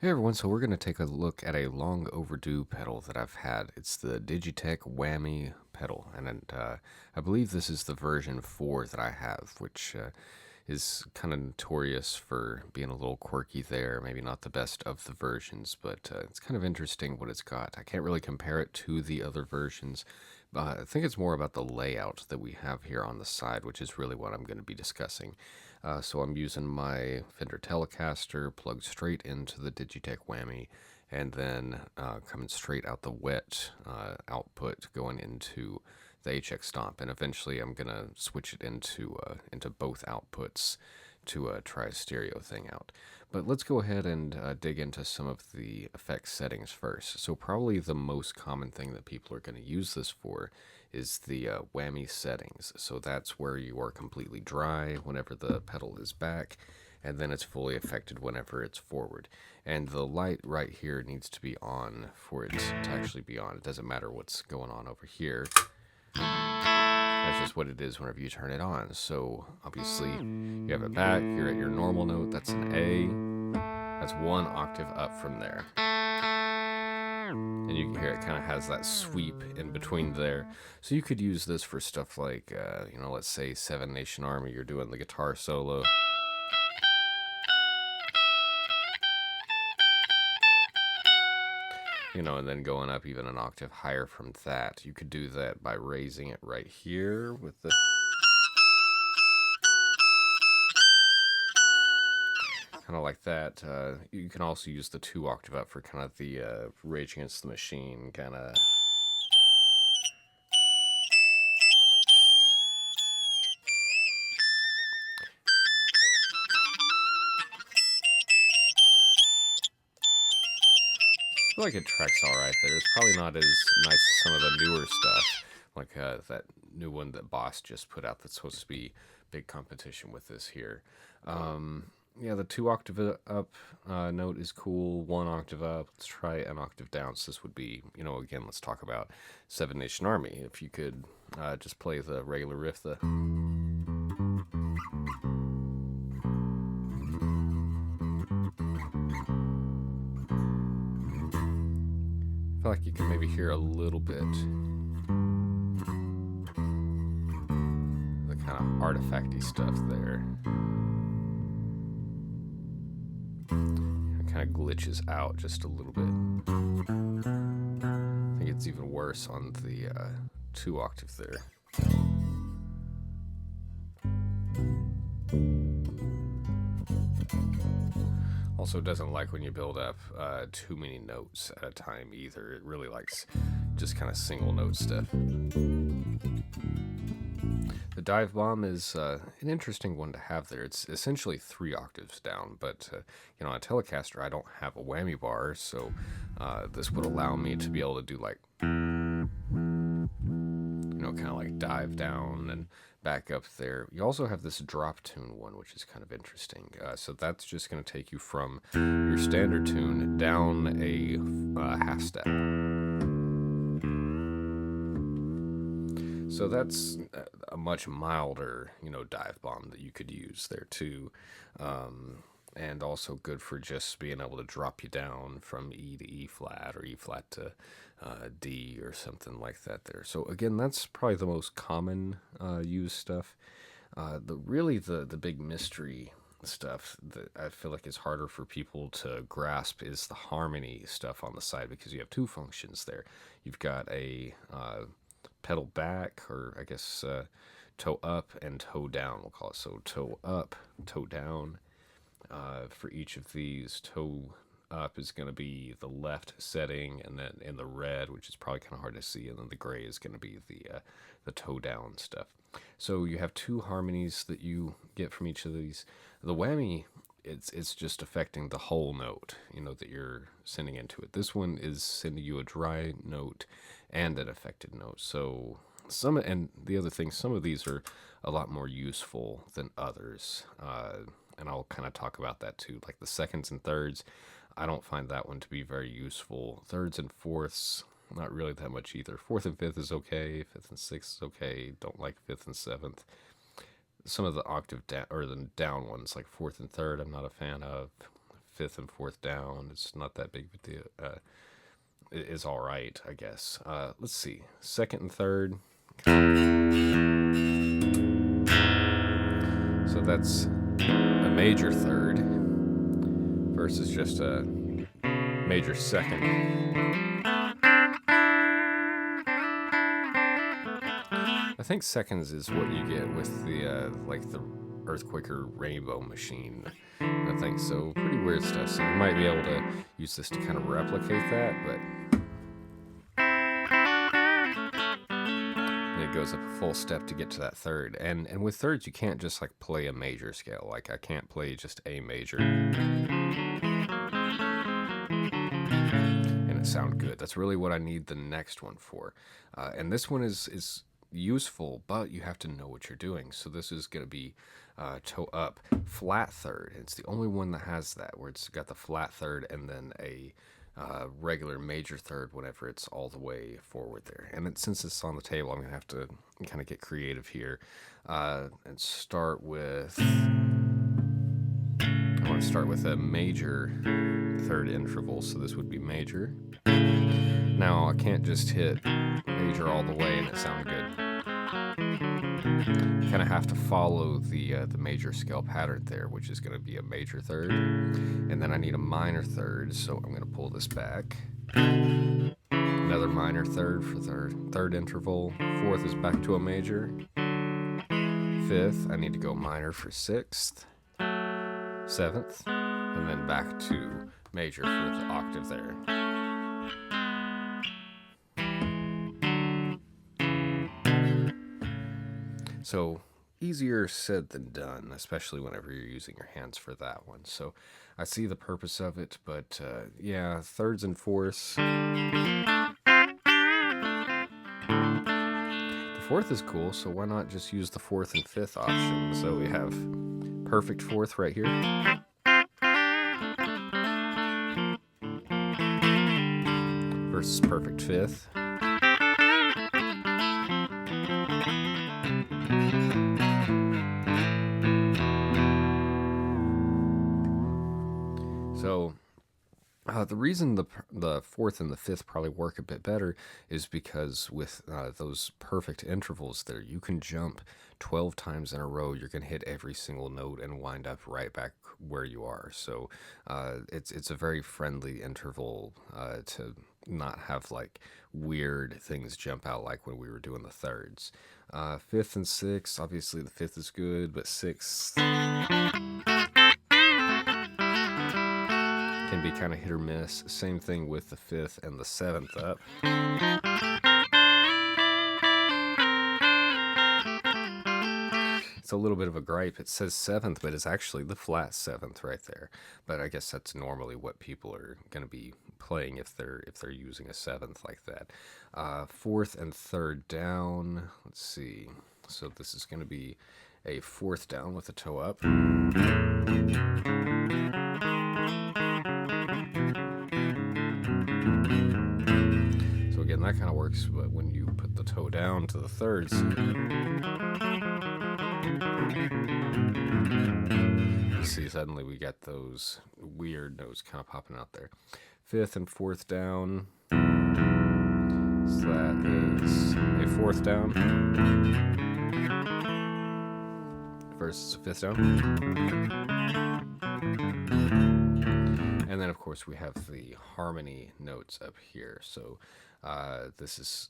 Hey everyone, so we're going to take a look at a long overdue pedal that I've had. It's the Digitech Whammy pedal, and I believe this is the version 4 that I have, which is kind of notorious for being a little quirky there. Maybe not the best of the versions, but it's kind of interesting what it's got. I can't really compare it to the other versions. I think it's more about the layout that we have here on the side, which is really what I'm going to be discussing. So I'm using my Fender Telecaster plugged straight into the Digitech Whammy, and then coming straight out the wet output going into the HX Stomp, and eventually I'm gonna switch it into both outputs to try a stereo thing out. But let's go ahead and dig into some of the effects settings first. So probably the most common thing that people are going to use this for is the whammy settings. So that's where you are completely dry whenever the pedal is back, and then it's fully affected whenever it's forward. And the light right here needs to be on for it to actually be on. It doesn't matter what's going on over here. That's just what it is whenever you turn it on. So obviously you have it back, you're at your normal note, that's an A. That's one octave up from there. And you can hear it kind of has that sweep in between there. So you could use this for stuff like, let's say Seven Nation Army, you're doing the guitar solo. And then going up even an octave higher from that. You could do that by raising it right here with the... kind of like that. You can also use the 2 octave up for kind of the Rage Against the Machine kind of... I feel like it tracks alright there. It's probably not as nice as some of the newer stuff, like that new one that Boss just put out that's supposed to be big competition with this here. Yeah, the 2 octave up note is cool, 1 octave up. Let's try an octave down. So this would be, again, let's talk about Seven Nation Army. If you could just play the regular riff, the... I feel like you can maybe hear a little bit the kind of artifacty stuff there. It kind of glitches out just a little bit. I think it's even worse on the 2 octave there. Also doesn't like when you build up too many notes at a time either. It really likes just kind of single note stuff. The dive bomb is an interesting one to have there. It's essentially 3 octaves down, but on a Telecaster I don't have a whammy bar, so this would allow me to be able to do like, kind of like dive down and back up there. You also have this drop tune one, which is kind of interesting. So that's just going to take you from your standard tune down a half step. So that's a much milder, dive bomb that you could use there too. And also good for just being able to drop you down from E to E flat or E flat to D or something like that there. So again, that's probably the most common used stuff. The big mystery stuff that I feel like is harder for people to grasp is the harmony stuff on the side, because you have 2 functions there. You've got a pedal back, or I guess toe up and toe down, we'll call it. So toe up, toe down. For each of these, toe up is going to be the left setting, and then in the red, which is probably kind of hard to see, and then the gray is going to be the toe down stuff. So you have 2 harmonies that you get from each of these. The whammy, it's just affecting the whole note, that you're sending into it. This one is sending you a dry note and an affected note. So and the other thing, some of these are a lot more useful than others. And I'll kind of talk about that too. Like the seconds and thirds, I don't find that one to be very useful. Thirds and fourths, not really that much either. 4th and 5th is okay. 5th and 6th is okay. Don't like 5th and 7th. Some of the octave down, or the down ones, like 4th and 3rd, I'm not a fan of. fifth and fourth down. It's not that big of a deal. It is all right, I guess. Let's see, second and third. So that's a major third versus just a major second. I think seconds is what you get with the like the Earthquaker Rainbow Machine. I think so. Pretty weird stuff. So you might be able to use this to kind of replicate that, but it goes up a full step to get to that third. And with thirds, you can't just like play a major scale. Like I can't play just A major and it sound good. That's really what I need the next one for. And this one is useful, but you have to know what you're doing. So this is going to be toe up flat third. It's the only one that has that, where it's got the flat third and then a regular major third whenever it's all the way forward there. And since it's on the table, I'm going to have to kind of get creative here and start with, I want to start with a major third interval, so this would be major. Now I can't just hit major all the way and it sound good. Kind of have to follow the major scale pattern there, which is going to be a major third, and then I need a minor third, so I'm going to pull this back. Another minor third for the third interval. Fourth is back to a major. Fifth, I need to go minor for sixth, seventh, and then back to major for the octave there. So easier said than done, especially whenever you're using your hands for that one. So I see the purpose of it, but yeah, thirds and fourths. The fourth is cool, so why not just use the fourth and fifth option? So we have perfect fourth right here. Versus perfect fifth. So the reason the fourth and the fifth probably work a bit better is because with those perfect intervals there, you can jump 12 times in a row. You're going to hit every single note and wind up right back where you are. So it's a very friendly interval to not have like weird things jump out like when we were doing the thirds. Fifth and sixth, obviously the fifth is good, but sixth can be kind of hit or miss. Same thing with the fifth and the seventh up. It's a little bit of a gripe. It says seventh, but it's actually the flat seventh right there. But I guess that's normally what people are going to be playing if they're using a seventh like that. Fourth and third down. Let's see. So this is going to be a fourth down with a toe up. So again, that kind of works, but when you put the toe down to the thirds, you see suddenly we get those weird notes kind of popping out there. Fifth and fourth down. So that is a fourth down versus a fifth down. And then, of course, we have the harmony notes up here. So this is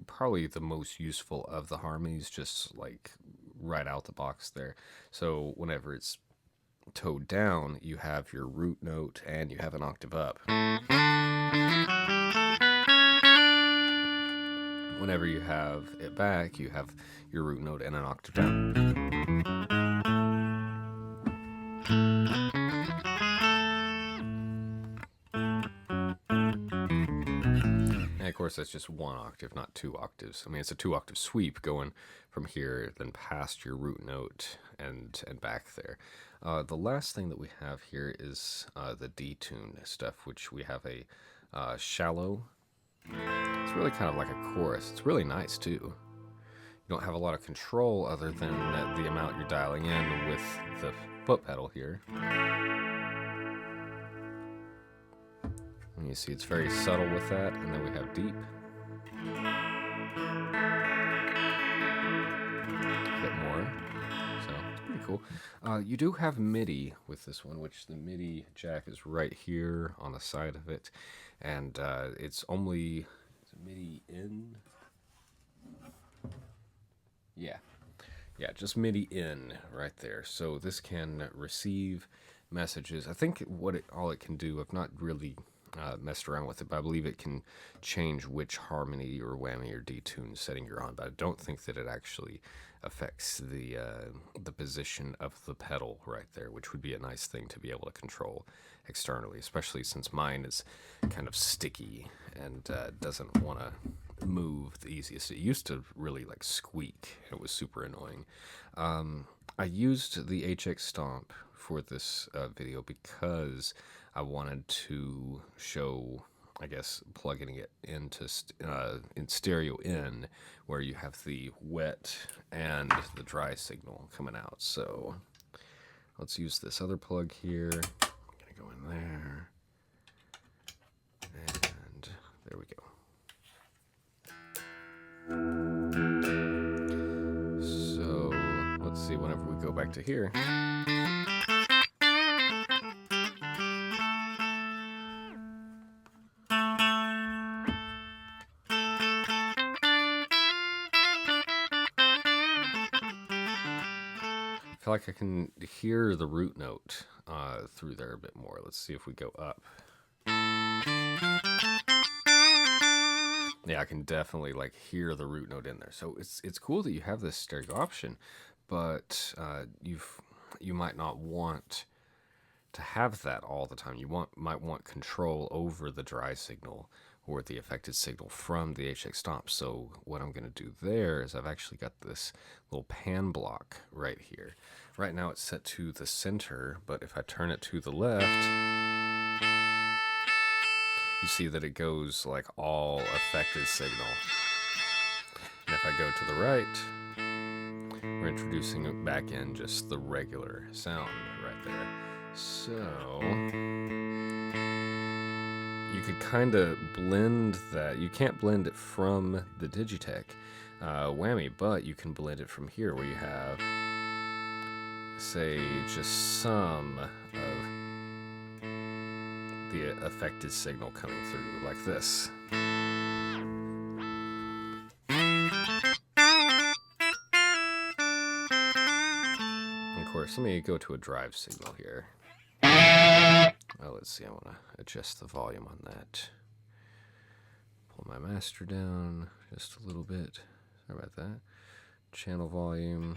probably the most useful of the harmonies, just like right out the box there. So whenever it's towed down, you have your root note and you have an octave up. Whenever you have it back, you have your root note and an octave down. And of course, that's just one octave, not two octaves. I mean, it's a 2-octave sweep going from here, then past your root note and back there. The last thing that we have here is the D-tune stuff, which we have a shallow. It's really kind of like a chorus. It's really nice too. You don't have a lot of control other than the amount you're dialing in with the foot pedal here. And you see it's very subtle with that, and then we have deep. A bit more. So it's pretty cool. You do have MIDI with this one, which the MIDI jack is right here on the side of it, and it's only MIDI in. Yeah, just MIDI in right there. So this can receive messages. I think all it can do, I've not really messed around with it, but I believe it can change which harmony or whammy or detune setting you're on. But I don't think that it actually affects the position of the pedal right there, which would be a nice thing to be able to control externally, especially since mine is kind of sticky and doesn't want to move the easiest. It used to really like squeak. It was super annoying. I used the HX Stomp for this video because I wanted to show, I guess, plugging it into in stereo in, where you have the wet and the dry signal coming out. So let's use this other plug here. I'm gonna go in there, and there we go. So let's see, whenever we go back to here, I feel like I can hear the root note through there a bit more. Let's see if we go up. Yeah, I can definitely like hear the root note in there. So it's cool that you have this stereo option, but you might not want to have that all the time. You might want control over the dry signal or the affected signal from the HX Stomp. So what I'm going to do there is I've actually got this little pan block right here. Right now it's set to the center, but if I turn it to the left, you see that it goes like all affected signal. And if I go to the right, we're introducing it back in just the regular sound right there. So you could kind of blend that. You can't blend it from the Digitech Whammy, but you can blend it from here where you have, say, just some of the affected signal coming through like this. And of course, let me go to a drive signal here. Let's see, I want to adjust the volume on that. Pull my master down just a little bit. Sorry about that. Channel volume.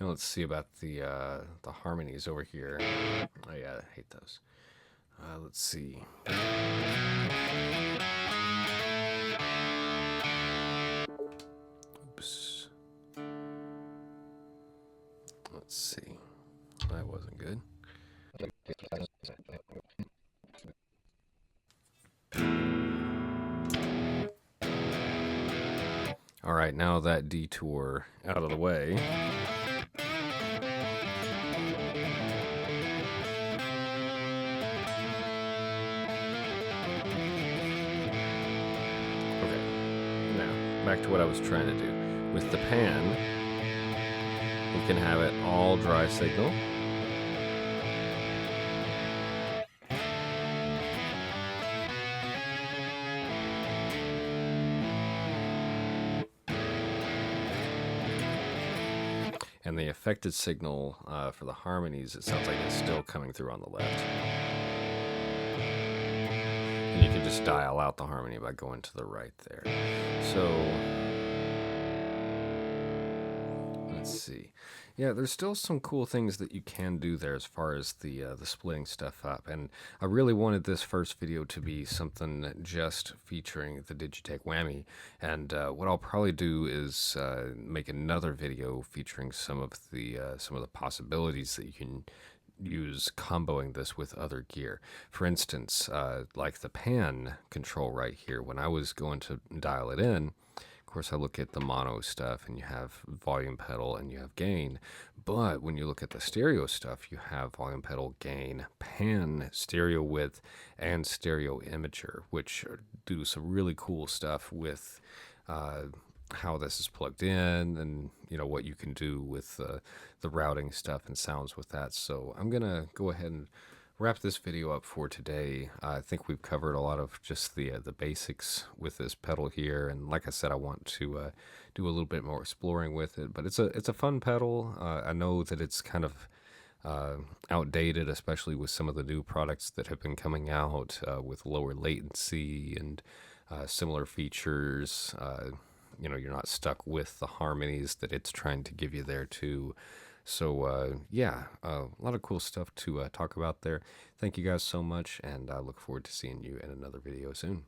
Now let's see about the harmonies over here. Oh yeah, I hate those. Let's see. Oops. Let's see. That wasn't good. All right, now that detour out of the way. Back to what I was trying to do. With the pan, we can have it all dry signal. And the affected signal for the harmonies, it sounds like it's still coming through on the left. And you can just dial out the harmony by going to the right there. So let's see. Yeah, there's still some cool things that you can do there as far as the splitting stuff up. And I really wanted this first video to be something just featuring the Digitech Whammy. And what I'll probably do is make another video featuring some of the possibilities that you can use comboing this with other gear. For instance, like the pan control right here, when I was going to dial it in, of course, I look at the mono stuff and you have volume pedal and you have gain. But when you look at the stereo stuff, you have volume pedal, gain, pan, stereo width, and stereo imager, which do some really cool stuff with uh, how this is plugged in and what you can do with the routing stuff and sounds with that. So I'm gonna go ahead and wrap this video up for today. I think we've covered a lot of just the basics with this pedal here, and like I said, I want to do a little bit more exploring with it. But it's a fun pedal. I know that it's kind of outdated, especially with some of the new products that have been coming out with lower latency and similar features. You're not stuck with the harmonies that it's trying to give you there too. So yeah, a lot of cool stuff to talk about there. Thank you guys so much, and I look forward to seeing you in another video soon.